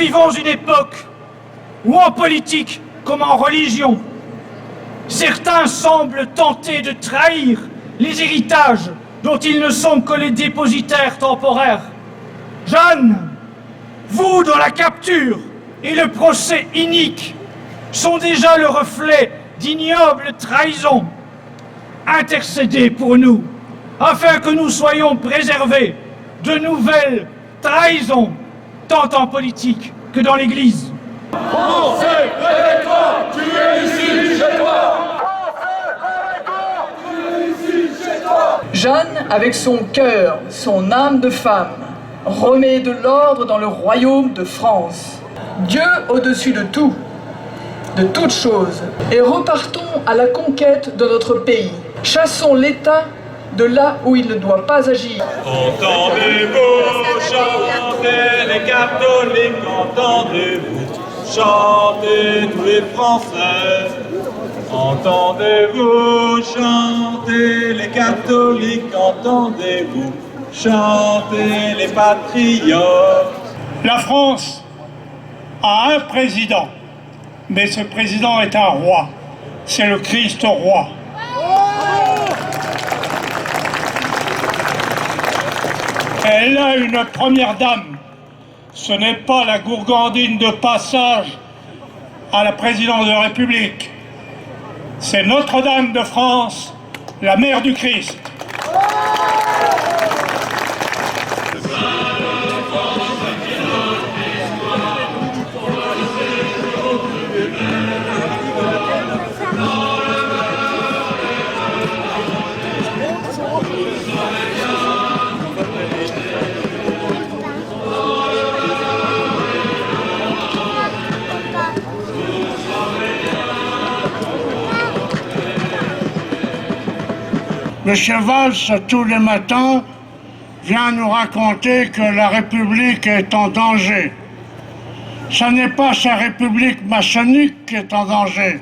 vivons une époque où en politique comme en religion, certains semblent tenter de trahir les héritages dont ils ne sont que les dépositaires temporaires. Jeanne, vous dont la capture et le procès inique sont déjà le reflet d'ignobles trahisons, intercédez pour nous, afin que nous soyons préservés de nouvelles trahisons, tant en politique que dans l'Église. Français, réveille-toi, tu es ici chez toi. Jeanne, avec son cœur, son âme de femme, remet de l'ordre dans le royaume de France. Dieu au-dessus de tout, de toutes choses. Et repartons à la conquête de notre pays. Chassons l'État de là où il ne doit pas agir. Entendez-vous chanter les catholiques, entendez-vous chanter tous les Français. Entendez-vous chanter les catholiques, entendez-vous chanter les patriotes. La France a un président, mais ce président est un roi. C'est le Christ roi. Elle a une première dame. Ce n'est pas la gourgandine de passage à la présidence de la République. C'est Notre-Dame de France, la mère du Christ. Le cheval, tous les matins, vient nous raconter que la République est en danger. Ce n'est pas sa République maçonnique qui est en danger,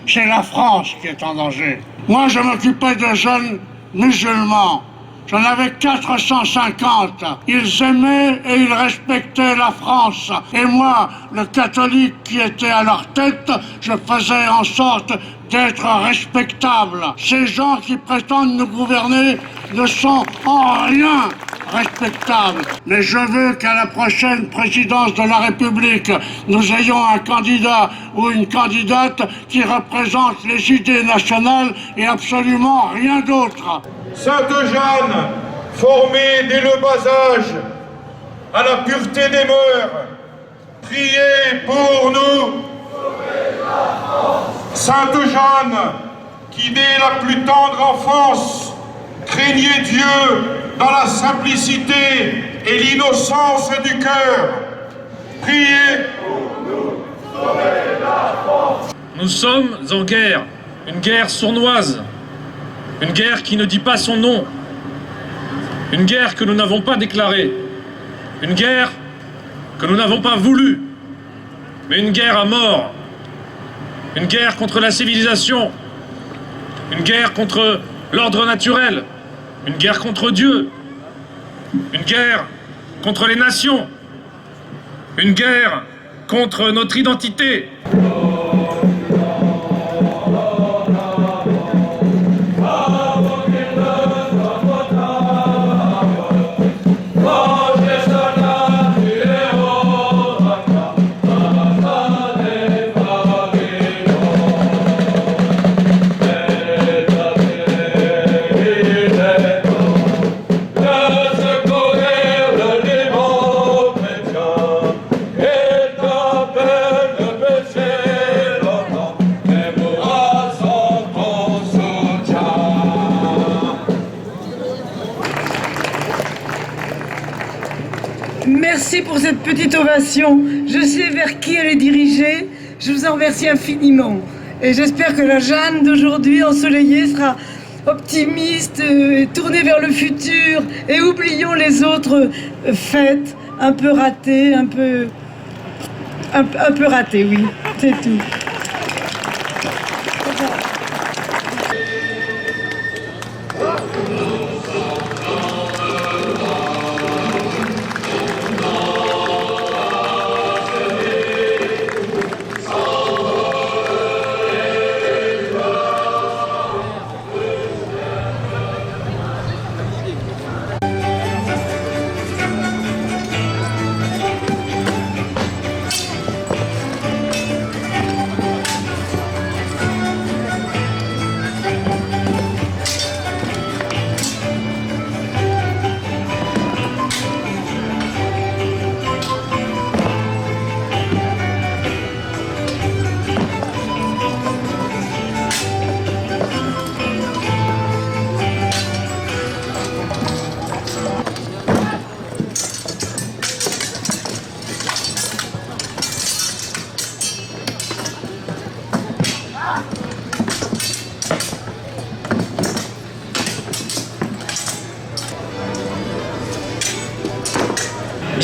c'est la France qui est en danger. Moi, je m'occupais de jeunes musulmans. J'en avais 450. Ils aimaient et ils respectaient la France. Et moi, le catholique qui était à leur tête, je faisais en sorte d'être respectable. Ces gens qui prétendent nous gouverner ne sont en rien respectables. Mais je veux qu'à la prochaine présidence de la République, nous ayons un candidat ou une candidate qui représente les idées nationales et absolument rien d'autre. Sainte Jeanne, formée dès le bas âge à la pureté des mœurs, priez pour nous. Sainte Jeanne, qui dès la plus tendre enfance craignait Dieu dans la simplicité et l'innocence du cœur, priez pour nous. Sauvez la France. Nous sommes en guerre, une guerre sournoise. Une guerre qui ne dit pas son nom. Une guerre que nous n'avons pas déclarée. Une guerre que nous n'avons pas voulu. Mais une guerre à mort. Une guerre contre la civilisation. Une guerre contre l'ordre naturel. Une guerre contre Dieu. Une guerre contre les nations. Une guerre contre notre identité. Merci pour cette petite ovation. Je sais vers qui elle est dirigée. Je vous en remercie infiniment. Et j'espère que la Jeanne d'aujourd'hui ensoleillée sera optimiste, tournée vers le futur. Et oublions les autres fêtes un peu ratées, un peu ratées, oui. C'est tout.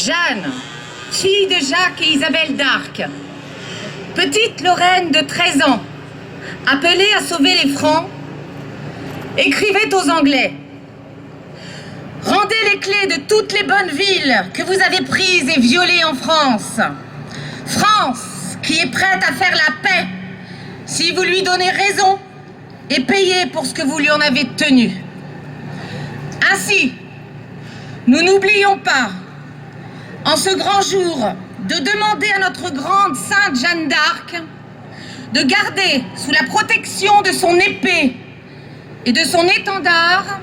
Jeanne, fille de Jacques et Isabelle d'Arc, petite Lorraine de 13 ans, appelée à sauver les Francs, écrivait aux Anglais: rendez les clés de toutes les bonnes villes que vous avez prises et violées en France. France qui est prête à faire la paix si vous lui donnez raison et payez pour ce que vous lui en avez tenu. Ainsi, nous n'oublions pas, en ce grand jour, de demander à notre grande sainte Jeanne d'Arc de garder sous la protection de son épée et de son étendard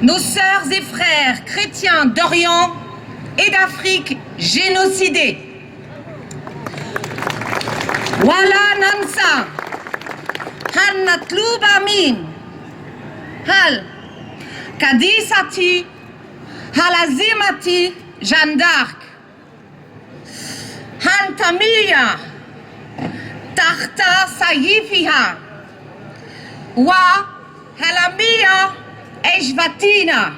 nos sœurs et frères chrétiens d'Orient et d'Afrique génocidés. Wala nansa, han natluba min, hal kadisati, halazimati Jeanne d'Arc, han tamiya, tahta sayifiha, wa halamiya ejvatina,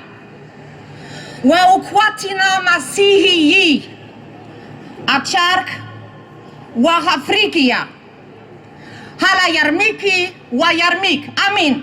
wa ukwatina masihiyi, achark wa Afrikia, hala yarmiki wa yarmik. Amin.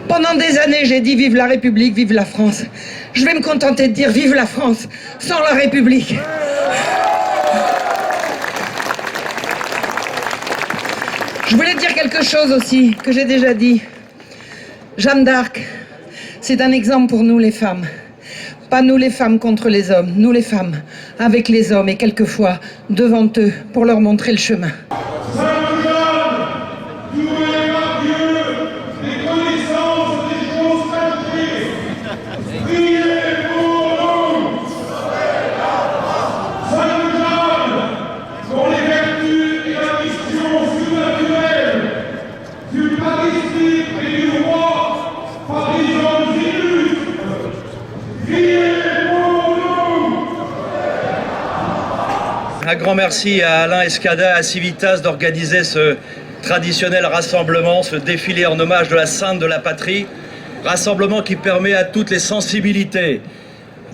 Pendant des années, j'ai dit vive la République, vive la France. Je vais me contenter de dire vive la France sans la République. Je voulais dire quelque chose aussi, que j'ai déjà dit. Jeanne d'Arc, c'est un exemple pour nous les femmes. Pas nous les femmes contre les hommes, nous les femmes avec les hommes et quelquefois devant eux pour leur montrer le chemin. Un grand merci à Alain Escada, à Civitas d'organiser ce traditionnel rassemblement, ce défilé en hommage de la Sainte de la Patrie. Rassemblement qui permet à toutes les sensibilités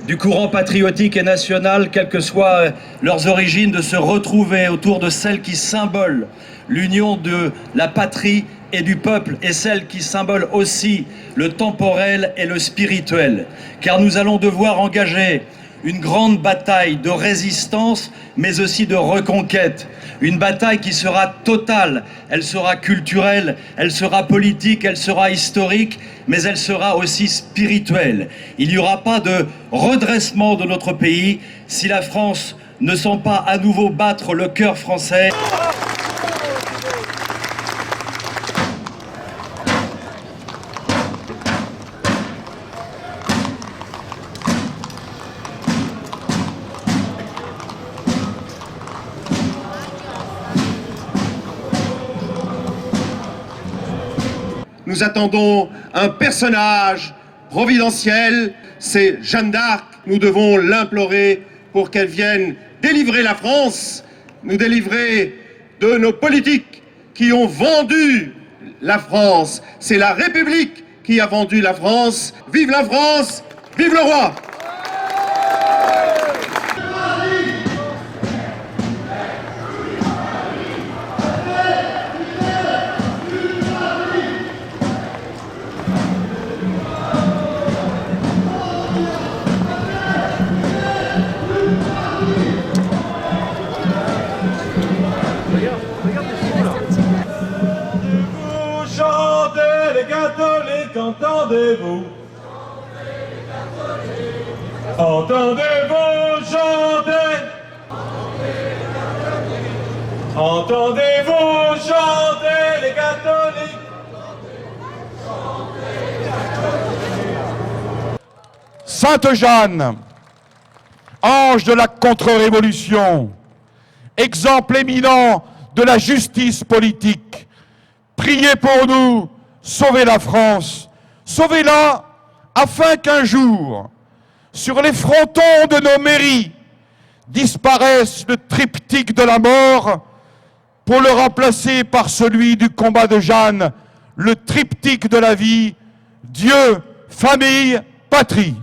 du courant patriotique et national, quelles que soient leurs origines, de se retrouver autour de celle qui symbole l'union de la patrie et du peuple, et celle qui symbole aussi le temporel et le spirituel. Car nous allons devoir engager une grande bataille de résistance, mais aussi de reconquête. Une bataille qui sera totale, elle sera culturelle, elle sera politique, elle sera historique, mais elle sera aussi spirituelle. Il n'y aura pas de redressement de notre pays si la France ne sent pas à nouveau battre le cœur français. Nous attendons un personnage providentiel, c'est Jeanne d'Arc. Nous devons l'implorer pour qu'elle vienne délivrer la France, nous délivrer de nos politiques qui ont vendu la France. C'est la République qui a vendu la France. Vive la France, vive le roi! Chantez les catholiques, entendez-vous? Entendez-vous chanter? Entendez-vous chanter les catholiques? Sainte Jeanne, ange de la contre-révolution, exemple éminent de la justice politique, priez pour nous, sauvez la France, sauvez-la afin qu'un jour, sur les frontons de nos mairies, disparaisse le triptyque de la mort pour le remplacer par celui du combat de Jeanne, le triptyque de la vie, Dieu, famille, patrie.